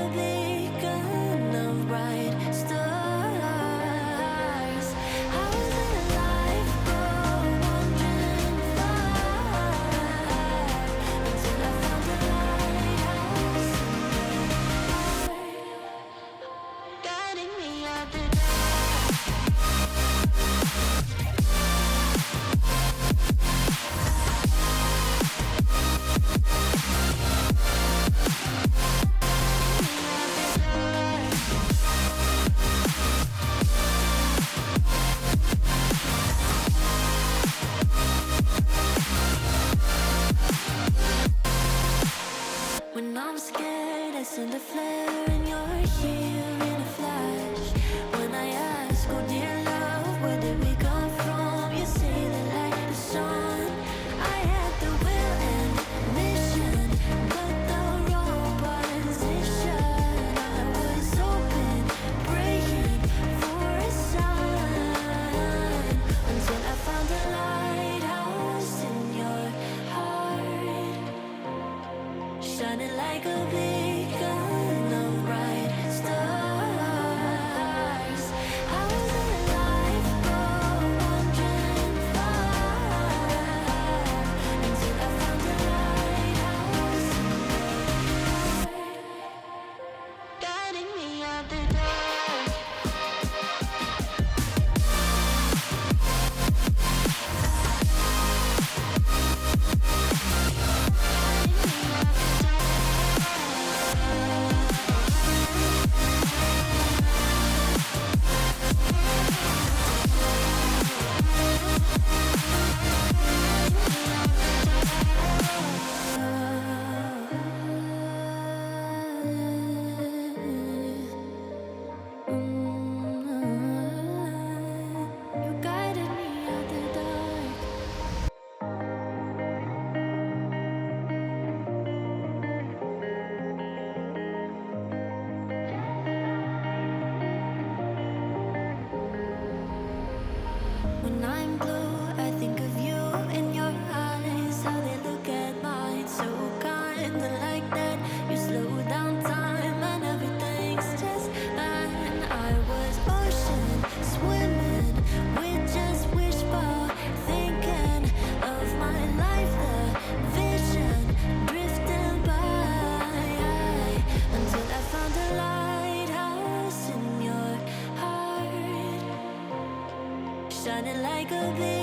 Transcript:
beacon of bright stars. I was in a life wandering far until I found a lighthouse guiding me out the dark. When I'm scared, I send a flare and you're here in a flash. When I ask, oh dear love, where did we come from? You say the light is on. I had the will and mission, but the wrong position. I was open, praying for a sign, until I found a lighthouse in your heart, shining like a beacon of bright stars. I was in a life wandering far until I found a lighthouse guiding me out the dark. You guided me out the dark. When I'm blue, I think of you in your eyes, how they look at mine, so kind and like that. You slow down time and everything's just fine. I was ocean swimming with just wishbone, thinking of my life, the vision drifting by, until I found a lighthouse in your heart, shining like a beacon